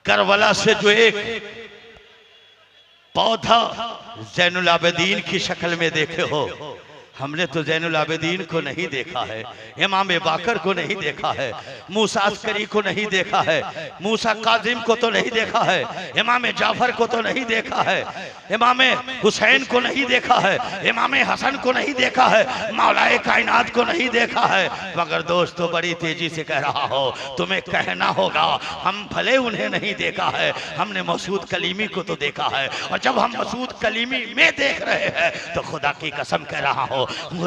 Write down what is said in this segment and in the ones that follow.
Karbala से जो एक पौधा ज़ैनुल आबिदीन की शक्ल में देखे हो, हमने तो ज़ैनुल आबिदीन को नहीं देखा है, इमाम बाकर को नहीं देखा है, मूसा अस्करी को नहीं देखा है, मूसा काजिम को तो नहीं देखा है, इमाम जाफर को तो नहीं देखा है, इमाम हुसैन को नहीं देखा है, इमाम हसन को नहीं देखा है, मौलाए कायनात को नहीं देखा है। मगर दोस्तों बड़ी तेजी से कह रहा हो, तुम्हें कहना होगा हम भले उन्हें नहीं देखा है, हमने मसूद कलीमी को तो देखा है। और जब हम मसूद कलीमी में देख रहे हैं तो खुदा की कसम कह रहा हो,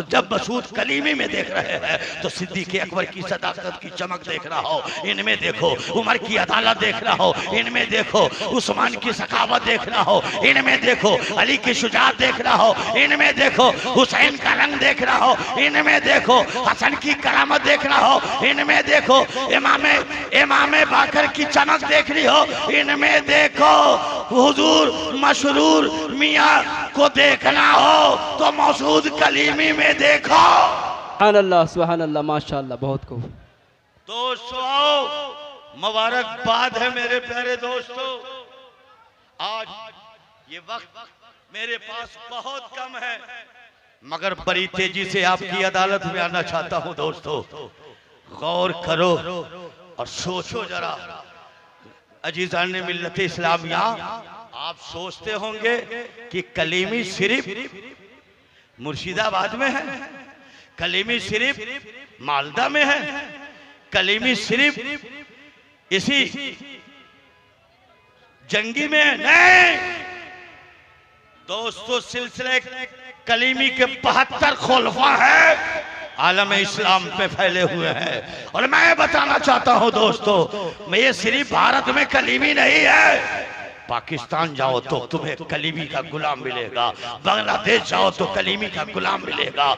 जब मसूद कलीमी में देख रहे हैं तो सिद्दीक़ अकबर की सदाकत की चमक देख रहा हो, इनमें देखो, उमर की अदालत देख रहा हो, इनमें देखो, उस्मान की सखावत देख रहा हो, इनमें देखो, अली की शुजाअत देख रहा हो, इनमें देखो, हुसैन का रंग देख रहा हो, इनमें देखो, हसन की करामत देख रहा हो, इनमें देखो, इमाम बाकर की चमक देख रही हो, इनमें देखो, हुजूर मशरूर मियाँ को देखना हो तो मसूद कलीमी में देखो। सुभान अल्लाह, माशाअल्लाह, बहुत खूब। दोस्तों मुबारकबाद है मेरे प्यारे दोस्तों, आज ये वक्त मेरे पास बहुत कम है मगर बड़ी तेजी से आपकी अदालत में आना चाहता हूं। दोस्तों गौर करो और सोचो जरा, अजीजान मिल्लत इस्लामिया, आप सोचते होंगे कि कलीमी सिर्फ मुर्शिदाबाद में है, कलीमी सिर्फ मालदा में है, कलीमी सिर्फ इसी जंगी में है। नहीं दोस्तों, सिलसिले कलीमी के 72 खुलफा है, आलम इस्लाम पे फैले हुए हैं। और मैं बताना चाहता हूं दोस्तों, मैं ये सिर्फ भारत में कलीमी नहीं है, पाकिस्तान जाओ तो तुम्हें कलीमी का गुलाम मिलेगा, बांग्लादेश जाओ तो कलीमी का गुलाम मिलेगा,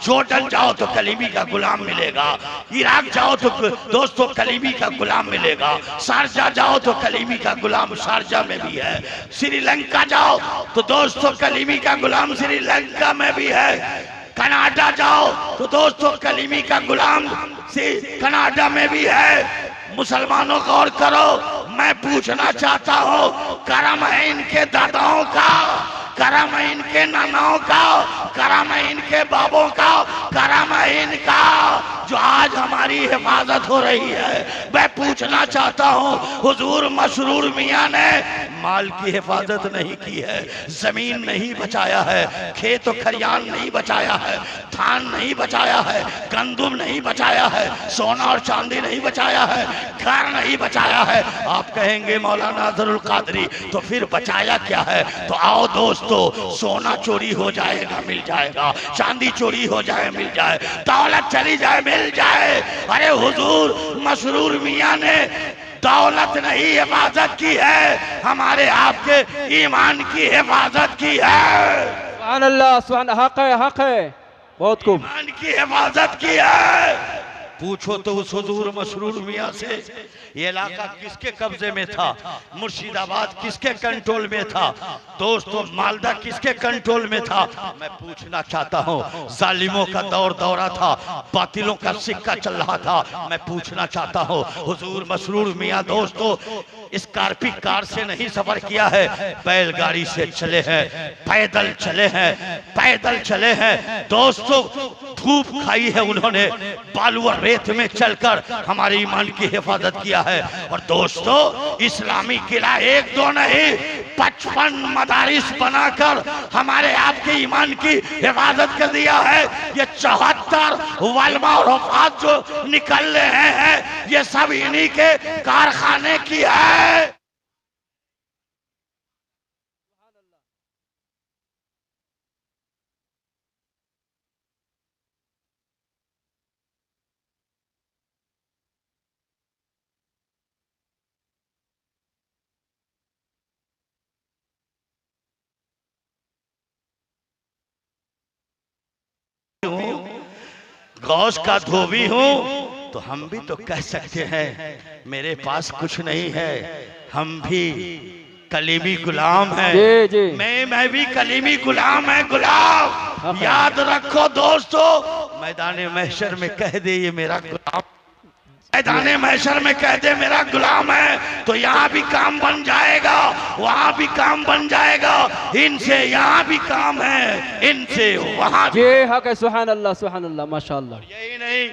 जॉर्डन जाओ तो कलीमी का गुलाम मिलेगा, इराक जाओ तो दोस्तों कलीमी का गुलाम मिलेगा, शारजा जाओ तो कलीमी का गुलाम शारजा में भी है, श्रीलंका जाओ तो दोस्तों कलीमी का गुलाम श्रीलंका में भी है, कनाडा जाओ तो दोस्तों कलीमी का गुलाम कनाडा में भी है। मुसलमानों गौर करो, मैं पूछना चाहता हूँ, करम है इनके दादाओं का, करम है इनके नानाओं का, करम है इनके बाबों का, करम है इनका जो आज हमारी हिफाजत हो रही है। मैं पूछना चाहता हूँ, हुजूर मशरूर मियाँ ने माल की हिफाजत नहीं की है, जमीन नहीं बचाया है, खेत खरियान नहीं बचाया है, धान नहीं बचाया है, गंदुम नहीं बचाया है, सोना और चांदी नहीं बचाया है, घर नहीं बचाया है। आप कहेंगे मौलाना अजहरुल कादरी तो फिर बचाया क्या है? तो आओ दोस्तों, सोना चोरी हो जाएगा मिल जाएगा, चांदी चोरी हो जाए मिल जाए, दौलत चली जाए मिल जाए। अरे हुजूर मशरूर मियाँ ने दौलत नहीं हिफाजत की है, हमारे आपके ईमान की हिफाजत की है। सुभान अल्लाह, सुभान, हक है, हक है, बहुत खूब, ईमान की हिफाजत की है। पूछो तो उस हुजूर मशरूर मियाँ से, ये इलाका किसके कब्जे में था, मुर्शिदाबाद किसके कंट्रोल में था, दोस्तों मालदा किसके कंट्रोल में था। मैं पूछना चाहता हूँ, जालिमों का दौर दौरा था, बातिलों का सिक्का चल रहा था। मैं पूछना चाहता हूँ, हुजूर मशरूर मियाँ दोस्तों स्कॉर्पियो कार से नहीं सफर किया है, बैलगाड़ी से चले हैं, पैदल चले हैं, पैदल चले हैं दोस्तों, धूप खाई है उन्होंने, बालू और रेत में चलकर हमारे ईमान की हिफाजत किया है। और दोस्तों इस्लामी किला एक दो नहीं 55 मदारिस बनाकर हमारे आपके ईमान की हिफाजत कर दिया है। ये 74 वलमा और हफाज जो निकल रहे हैं ये सब इन्हीं के कारखाने की है। गौस का धोबी हूँ तो हम भी तो कह सकते हैं मेरे पास कुछ नहीं है, हम भी कलीमी गुलाम है। मैं भी कलीमी गुलाम है, गुलाम। याद रखो दोस्तों, मैदान महशर में कह दे ये मेरा गुलाम, मैदाने महशर में कह दे मेरा गुलाम है, तो यहाँ भी काम बन जाएगा, वहाँ भी काम बन जाएगा। इनसे यहाँ भी काम है, इनसे वहाँ भी। ये हक है। सुभान अल्लाह माशाअल्लाह। यही नहीं,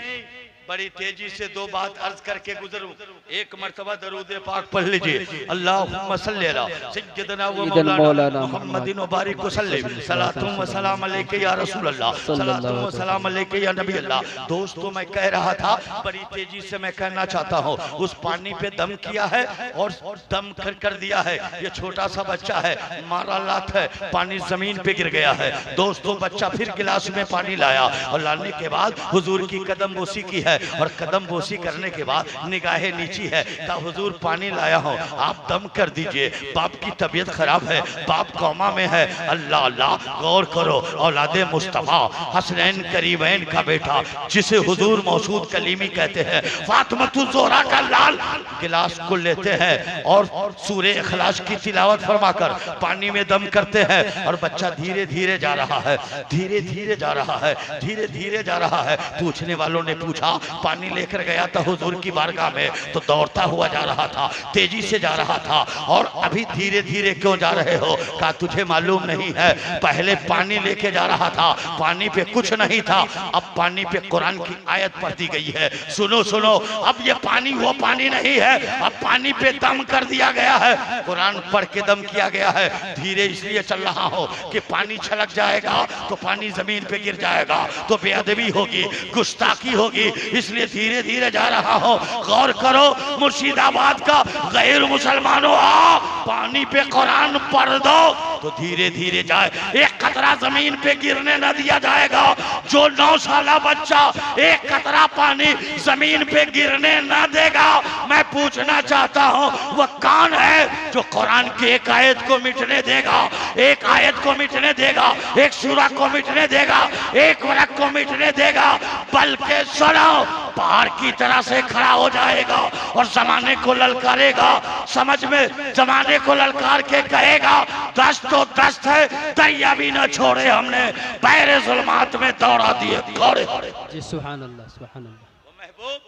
बड़ी तेजी से दो बात अर्ज करके गुजरूं। एक मर्तबा दरूद पाक पढ़ लीजिए। अल्लाहुम्मा सल्ली अला सय्यदना व मौलाना मुहम्मदिन व बारिक वसल्लिम सलातुम व सलाम अलैका या रसूल अल्लाह सलातुम व सलाम अलैका या नबी अल्लाह। दोस्तों मैं कह रहा था, बड़ी तेजी से मैं कहना चाहता हूँ, उस पानी पे दम किया है और दम कर दिया है। ये छोटा सा बच्चा है, मारा लात है, पानी जमीन पे गिर गया है। दोस्तों बच्चा फिर गिलास में पानी लाया और लाने के बाद हुजूर की कदम बोसी की है और कदम बोसी करने के बाद निगाहें नीची है। कहा हुजूर पानी लाया हूँ, आप दम कर दीजिए, बाप की तबीयत खराब है, बाप कोमा में है। अल्लाह अल्लाह, गौर करो, औलादे मुस्तफा हसनैन करीमैन का बेटा जिसे हुजूर मौसूद कलीमी कहते हैं, फातिमतुल ज़ोहरा का लाल, गिलास को लेते हैं और सूरे इखलास की तिलावत फरमाकर पानी में दम करते हैं और बच्चा धीरे धीरे जा रहा है, धीरे धीरे जा रहा है, धीरे धीरे जा रहा है। पूछने वालों ने पूछा, पानी लेकर गया था हुजूर की बारगाह में तो दौड़ता हुआ जा रहा था, तेजी से जा रहा था, और अभी धीरे धीरे क्यों जा रहे हो? कहा तुझे मालूम नहीं है, पहले पानी लेके जा रहा था, पानी पे कुछ नहीं था, अब पानी पे कुरान की आयत पढ़ती गई है। सुनो सुनो, अब ये पानी वो पानी नहीं है, अब पानी पे दम कर दिया गया है, कुरान पढ़ के दम किया गया है। धीरे इसलिए चल रहा हो कि पानी छलक जाएगा तो पानी जमीन पे गिर जाएगा तो बेअदबी होगी, गुस्ताखी होगी, इसलिए धीरे धीरे जा रहा हो। गौर करो, मुर्शिदाबाद का गैर मुसलमानों आ, पानी पे कुरान पढ़ दो तो धीरे धीरे जाए, एक कतरा जमीन पे गिरने न दिया जाएगा। जो 9 साला बच्चा एक कतरा पानी जमीन पे गिरने न देगा, मैं पूछना चाहता हूँ वह कौन है जो कुरान की एक आयत को मिटने देगा, एक आयत को मिटने देगा, एक सूरा को मिटने देगा, एक वरक को मिटने देगा, बल्कि सुनो पहाड़ की तरह से खड़ा हो जाएगा और जमाने को ललकारेगा। समझ में, जमाने को ललकार के कहेगा दस्त तो दस्त है, दरिया भी न छोड़े हमने, बैरे जुल्मात में दौड़ा दिए घोड़े। जी सुभान अल्लाह सुभान अल्लाह। महबूब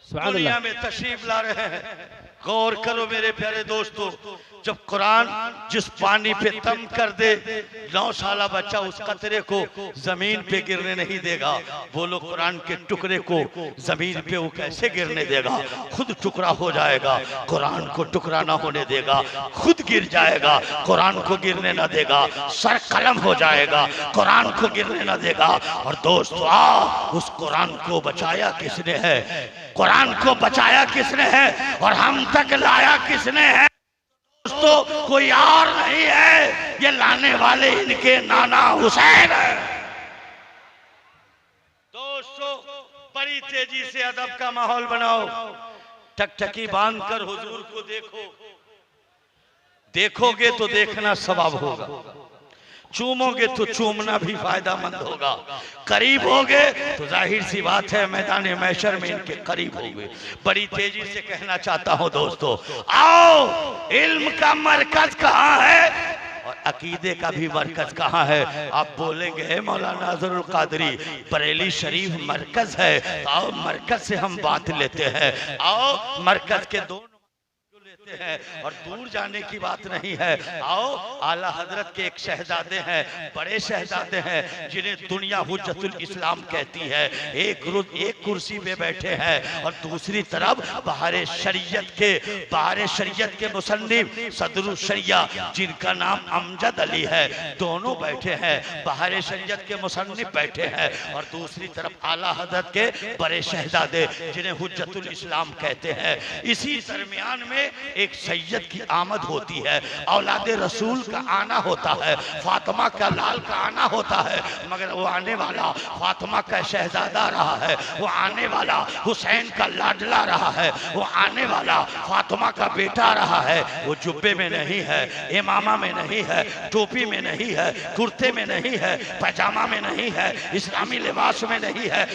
दुनिया में तशरीफ ला रहे हैं। गौर करो मेरे प्यारे दोस्तों, जब कुरान जिस पानी पे दम कर दे, 9 साला बच्चा उस कतरे को जमीन पे गिरने नहीं देगा। बोलो कुरान के टुकड़े को जमीन पे वो कैसे गिरने देगा? खुद टुकड़ा हो जाएगा, कुरान को टुकड़ा ना होने देगा, खुद गिर जाएगा, कुरान को गिरने ना देगा, सर कलम हो जाएगा, कुरान को गिरने ना देगा। और दोस्तों उस कुरान को बचाया किसने है? कुरान को बचाया किसने है और हम तक लाया किसने है? दोस्तों कोई और नहीं है, ये लाने वाले इनके नाना हुसैन है। दोस्तों बड़ी तेजी से अदब का माहौल बनाओ, टकटकी बांधकर हुजूर को देखो, देखोगे तो देखना सवाब होगा, चूमोगे तो चूमना भी फायदामंद होगा, करीब होगे तो जाहिर सी बात है मैदान महशर में इनके करीब होगे। बड़ी तेजी से कहना चाहता हूं दोस्तों, आओ इल्म का मरकज कहाँ है और अकीदे का भी मरकज कहाँ है? आप बोलेंगे मौलाना ज़रूर कादरी बरेली शरीफ मरकज है, आओ मरकज से हम बात लेते हैं। आओ मरकज के दोनों हैं और दूर जाने की बात नहीं है। आओ आला हजरत के एक शहजादे हैं, बड़े शहजादे हैं जिन्हें दुनिया हुज्जतुल इस्लाम कहती है। एक कुर्सी पे बैठे हैं और दूसरी तरफ बहारे शरीयत के मुसन्निफ सदरुल शरिया जिनका नाम अमजद अली है, दोनों बैठे हैं। बहारे शरीयत के मुसन्निफ बैठे हैं और दूसरी तरफ आला हजरत के बड़े शहजादे जिन्हें हुज्जतुल इस्लाम कहते हैं। इसी दरमियान में एक सैयद की आमद होती है, औलादे रसूल का आना होता है, फातिमा का लाल का आना होता है, मगर वो आने वाला फातिमा का शहजादा रहा है, वो आने वाला हुसैन का लाडला रहा है, वो आने वाला फातिमा का बेटा रहा है। वो जुब्बे में नहीं है, इमामा में नहीं है, टोपी में नहीं है, कुर्ते में नहीं है, पैजामा में नहीं है, इस्लामी लिबास में नहीं है,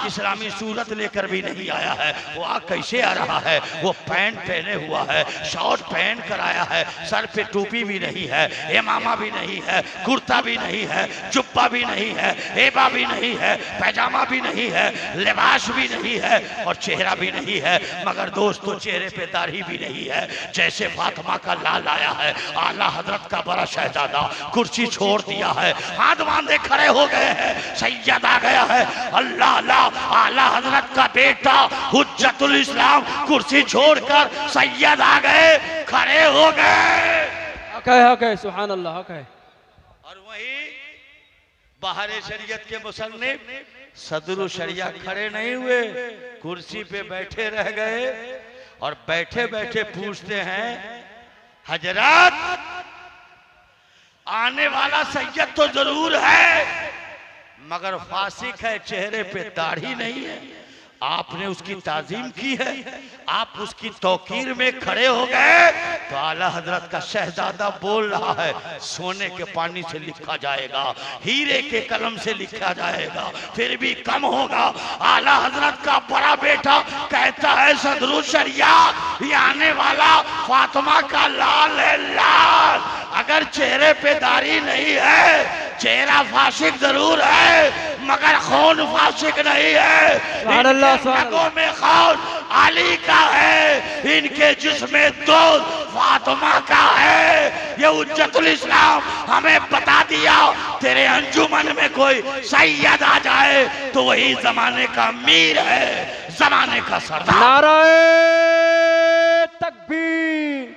इस्लामी सूरत लेकर भी नहीं आया है। वो कैसे आ रहा है? वो पैंट पहने हुआ है, है, शॉर्ट पहन कर आया है, सर पे टोपी भी नहीं है, इमामा भी नहीं है, कुर्ता भी नहीं है, जुब्बा भी नहीं है, हेबा भी नहीं है, पैजामा भी नहीं है, लिबास भी नहीं है और चेहरा भी नहीं है। मगर दोस्तों चेहरे पे दाढ़ी भी नहीं है। जैसे फातिमा का लाल आया है, आला हजरत का बड़ा शहजादा कुर्सी छोड़ दिया है, हाथ बांधे खड़े हो गए हैं, सैयद आ गया है। अल्लाह अल्लाह, आला हजरत का बेटा हुज्जतुल इस्लाम कुर्सी छोड़कर सैयद आ गए, खड़े हो गए। हक है, सुभान अल्लाह, हक है। और वही बाहर शरीयत के मुसन्निफ सदरुल शरिया खड़े नहीं हुए, कुर्सी पे बैठे रह गए और बैठे बैठे पूछते हैं, हजरत आने वाला सैयद तो जरूर है मगर फासिक है, चेहरे पे दाढ़ी नहीं है, आपने उसकी ताजीम की है, आप उसकी तौकीर में खड़े हो गए। तो आला हजरत का शहजादा बोल रहा है, सोने के पानी से लिखा जाएगा, हीरे के कलम से लिखा जाएगा, फिर भी कम होगा। आला हजरत का बड़ा बेटा कहता है, सदरुल शरिया ये आने वाला फातिमा का लाल है, लाल। अगर चेहरे पे दाढ़ी नहीं है, चेहरा फासिक जरूर है मगर खून फासिक नहीं है। रगों में खून अली का है, इनके जिस्म दूध फातिमा का है। ये हुज्जतुल इस्लाम हमें बता दिया, तेरे अंजुमन में कोई सैयद आ जाए तो वही जमाने का अमीर है, जमाने का सरदार। नारे तकबीर,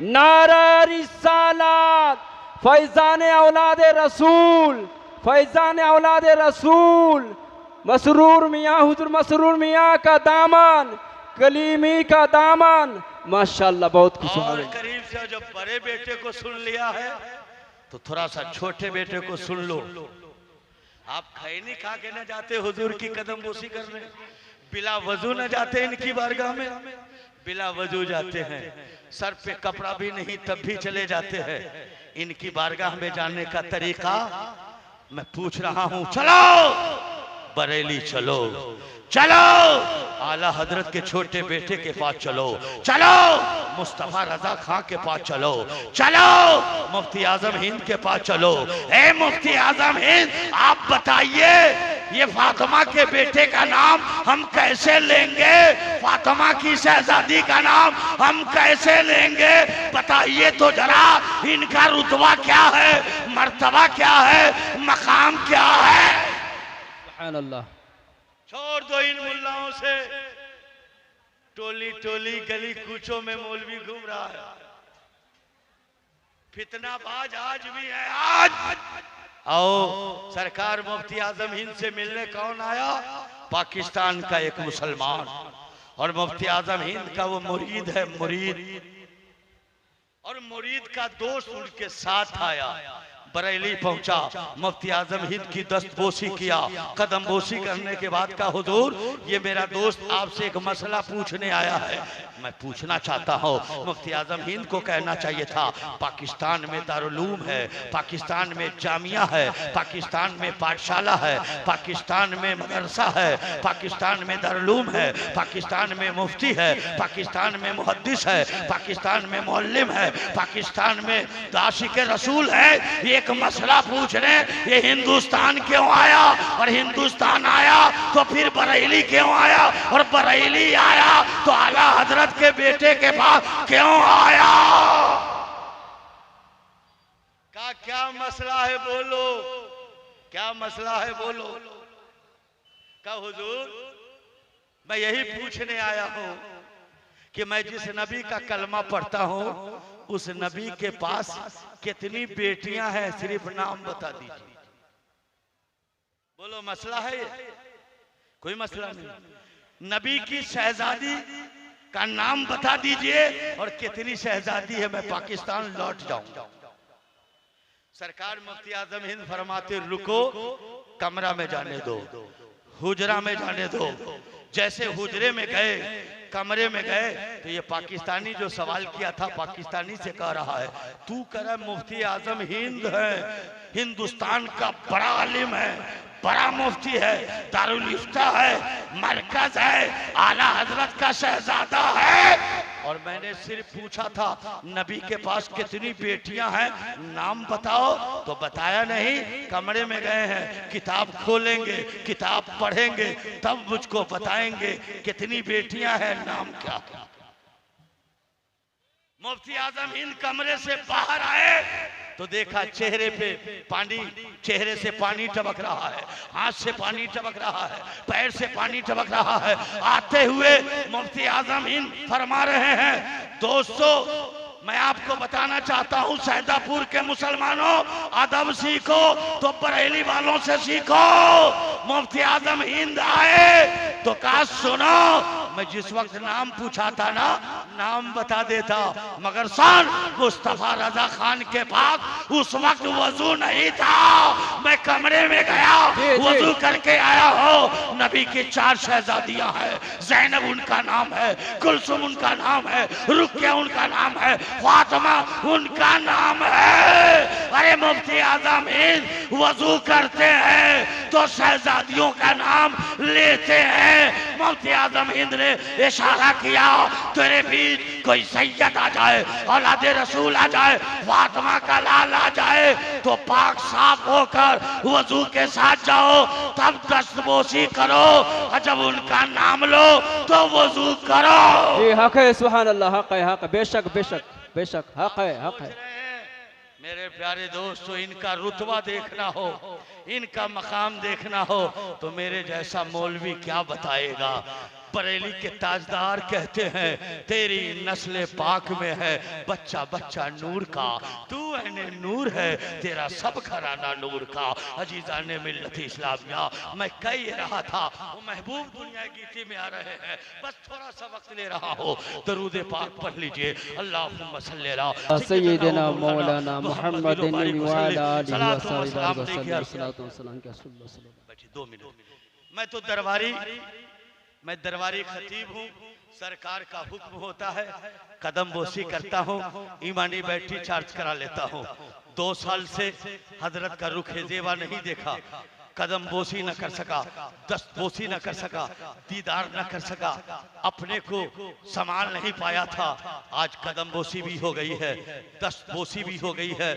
नारा रिसालत, फैजान औलाद रसूल, फैजान औलाद रसूल, मसरूर मियाँ, हुजूर मसरूर मियाँ का दामन, कलीमी का दामन, माशाल्लाह बहुत खुश हो। और करीब से जब बड़े बेटे को सुन लिया है तो थोड़ा सा छोटे बेटे को सुन लो। आप खैनी खा के न जाते हुजूर की कदम बोसी करने, बिला वजू न जाते इनकी बारगाह में, बिला वजू जाते हैं, सर पे कपड़ा भी नहीं तब भी चले जाते हैं। इनकी बारगाह में जाने का तरीका मैं पूछ रहा हूं। चलो बरेली, चलो चलो आला हजरत के छोटे बेटे के पास चलो, चलो मुस्तफा रजा खां के पास चलो, चलो मुफ्ती आजम हिंद के पास चलो। ए मुफ्ती आजम हिंद, आप बताइए ये फातिमा के बेटे का नाम हम कैसे लेंगे, फातिमा की शहजादी का नाम हम कैसे लेंगे, बताइए तो जरा। इनका रुतबा क्या है, मर्तबा क्या है, मकाम क्या है। सुभान अल्लाह। छोड़ दो इन मुल्लाओं से, टोली टोली गली कूचों में मौलवी घूम रहा है, फितनाबाज आज भी है। आज आओ सरकार मुफ्ती आजम हिंद से मिलने कौन आया, पाकिस्तान का एक मुसलमान, और मुफ्ती आजम हिंद का वो मुरीद है, मुरीद, और मुरीद का दोस्त उनके साथ आया, बरेली पहुंचा, मुफ्ती आजम हिंद की दस्तबोसी किया, कदम बोसी करने के बाद का हुजूर ये मेरा दोस्त आपसे एक मसला पूछने आया है। मैं पूछना चाहता हूँ, मुफ्ती आजम हिंद को कहना चाहिए था पाकिस्तान में दारुलूम है, पाकिस्तान में जामिया है, पाकिस्तान में पाठशाला है, पाकिस्तान में मदरसा है, पाकिस्तान में दारुलूम है, पाकिस्तान में मुफ्ती है, पाकिस्तान में मुहद्दिस है, पाकिस्तान में मुअल्लिम है, पाकिस्तान में आशिक रसूल है। एक मसला पूछने ये हिंदुस्तान क्यों आया, और हिंदुस्तान आया तो फिर बरेली क्यों आया, और बरेली आया तो आला हजरत के बेटे के पास क्यों आया। का क्या मसला है बोलो, क्या मसला है बोलो। का हुजूर मैं यही पूछने आया हूं कि मैं जिस नबी का कलमा पढ़ता हूं उस नबी के पास कितनी बेटियां हैं, सिर्फ नाम बता दीजिए। बोलो मसला है ये, कोई मसला नहीं। नबी की शहजादी का नाम बता दीजिए और कितनी शहजादी है, मैं पाकिस्तान लौट जाऊं। सरकार मुफ्ती आजम हिंद फरमाते रुको, कमरा में जाने दो, हुजरा में जाने दो। जैसे हुजरे में गए, कमरे में गए तो ये पाकिस्तानी जो सवाल किया था पाकिस्तानी से कह रहा है, तू कह रहा मुफ्ती आजम हिंद है, हिंदुस्तान का बड़ा आलिम है, बड़ा मुफ्ती है, दारुल इफ्ता है, मरकज है, आला हजरत का शहजादा है, और मैंने सिर्फ पूछा था नबी के पास कितनी बेटियां हैं, नाम बताओ, तो बताया नहीं। कमरे में गए हैं, किताब खोलेंगे, किताब पढ़ेंगे, तब मुझको बताएंगे कितनी बेटियां हैं, नाम क्या क्या। मुफ्ती आजम हिंद कमरे से बाहर आए तो देखा चेहरे पे पानी, चेहरे से पानी टपक रहा है, हाथ से पानी टपक रहा है, पैर से पानी टपक रहा है। आते हुए मुफ्ती आजम हिंद फरमा रहे हैं, दोस्तों मैं आपको बताना चाहता हूं, सैदापुर के मुसलमानों अदब सीखो तो बरेली वालों से सीखो। मुफ्ती आजम हिंद आए तो कहा सुनो, मैं जिस वक्त नाम पूछा था ना, नाम बता देता, मगर सन मुस्तफा रजा खान के पास उस वक्त वजू नहीं था। मैं कमरे में गया, वजू करके आया हो। नबी की 4 शहजादियां हैं, जैनब उनका नाम है, कुलसुम उनका नाम है, रुकिया उनका नाम है, फातिमा उनका नाम है। अरे मुफ्ती आजम हिंद वजू करते हैं तो शहजादियों का नाम लेते हैं। मुफ्ती आजम हिंद ने इशारा किया, तेरे बीच कोई सैयद आ जाए, औलादे रसूल आ जाए, फातिमा का लाल आ जाए तो पाक साफ होकर वजू के साथ जाओ, तब दस्तबोसी करो, और जब उनका नाम लो तो वजू करो। जी हक है, सुभान अल्लाह, हक है, हक, बेशक बेशक बेशक, हक है, हक है। मेरे प्यारे दोस्तों, इनका रुतबा देखना हो, इनका मकाम देखना हो तो मेरे जैसा मौलवी क्या बताएगा। बरेली के ताजदार कहते हैं, तेरी नस्ल पाक में है बच्चा बच्चा नूर का, तू है नूर है, तेरा सब घराना नूर का। अजीजा ने मिल्लत इस्लामिया, मैं कह रहा था वो महबूब दुनिया गीती में आ रहे हैं, बस थोड़ा सा वक्त ले रहा हो, दरूद पाक पढ़ लीजिए। अल्लाहुम्मा सल्ली अला सय्यिदना मौलाना मुहम्मदिन व अला आलिहि व सल्लम। 2 मिनट। मैं दरबारी खतीब हूँ, सरकार का हुक्म होता है, कदम बोसी करता हूँ, ईमानी बैठी चार्ज करा लेता हूँ। 2 साल से हजरत का रुखे जेवा नहीं देखा, कदम बोसी न कर सका, दस्त बोसी न कर सका, दीदार न कर सका, अपने को संभाल नहीं पाया था। आज कदम बोसी भी हो गई है, दस्त बोसी भी हो गई है,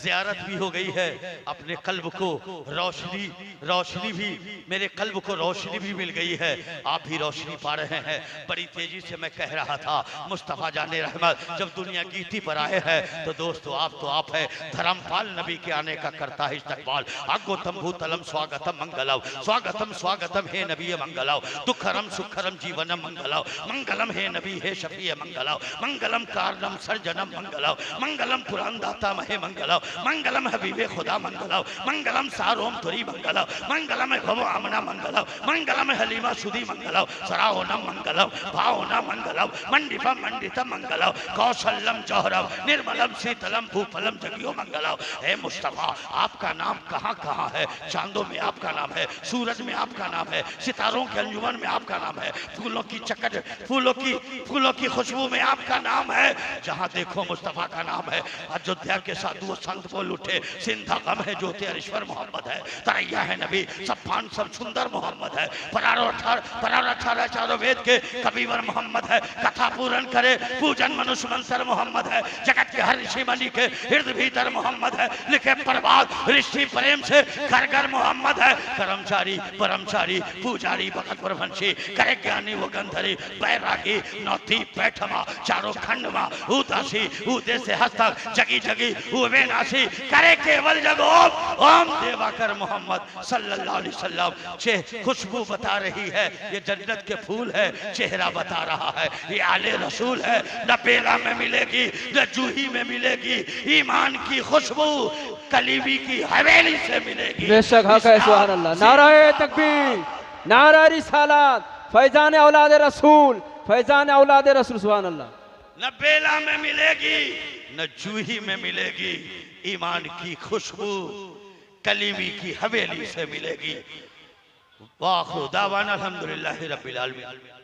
ज़ियारत भी हो गई है, अपने कल्ब को रोशनी भी, मेरे कल्ब को रोशनी भी मिल गई है। आप भी रोशनी पा रहे हैं। बड़ी तेजी से मैं कह रहा था, मुस्तफ़ा जाने रहमत जब दुनिया गीती पर आए हैं तो दोस्तों आप है, धर्मपाल नबी के आने का करता है इस्तकबाल। आगो तंबू तलम स्वागतम मंगलम, स्वागतम स्वागतम हे नबी मंगलम, दुखरम सुखरम जीवनम मंगलम, मंगलम हे नबी हे शफी मंगलम, मंगलम कारणम सर्जनम मंगलम, मंगलम कुरान दाता महे मंगलम, मंगलम हबीबे खुदा मंगलम, मंगलम सारोम तुरी मंगलम, मंगलम भवो आमना मंगलम, मंगलम हलीमा सुदी मंगलम, सराओनम मंगलम, भाओनम मंगलम, मंडिपम मंडितम मंगलम, कौशलम जौहरम, निर्मलम शीतलम भूफलम जगियो मंगलम। हे मुस्तफा, आपका नाम कहाँ कहाँ है? चांदों में आपका नाम है, सूरज में आपका नाम है, सितारों के अंजुमन में आपका नाम है, फूलों की चकच, फूलों की खुशबू में आपका नाम है। जहाँ देखो मुस्तफा का नाम है। अयोध्या के साधु संत बोल उठे, सिंधा गम है ज्योति अरिश्वर मोहम्मद है, तरैया है नबी सफान सब सुंदर मोहम्मद है, परार चारों वेद के कबीवर मोहम्मद है, कथा पूरन करे पूजन मनुष्य मंत्र मोहम्मद है, जगत के हर ऋषि मणि के हृदय भीतर मोहम्मद है, लिखे प्रभात ऋषि प्रेम से घर घर मोहम्मद है, कर्मचारी परमचारी पूजारी भगत प्रभंशी करे ज्ञानी वो गंधरी बैरागी नौथी बैठमा चारों खंडमा उदासी उदे से हस्तक जगी जगी हुए नासी करे केवल जगो ओम देवाकर मोहम्मद सल्लल्लाहु अलैहि वसल्लम। खुशबू बता रही है ये जन्नत के फूल है, चेहरा बता रहा है ये आले रसूल है। न बेला में मिलेगी न जूही में मिलेगी, ईमान की खुशबू कलीबी की हवेली से मिलेगी। बेशक हक है, सुभान अल्लाह। नाराए तकबीर, नारा रिसालत, फैजान औलाद रसूल, फैजान औलाद रसूल, सुभान अल्लाह। न बेला में मिलेगी न जूही में मिलेगी, ईमान की खुशबू कलीबी की हवेली से मिलेगी। वाह दावाना अल्हम्दुलिल्लाहि रब्बिल आलमीन।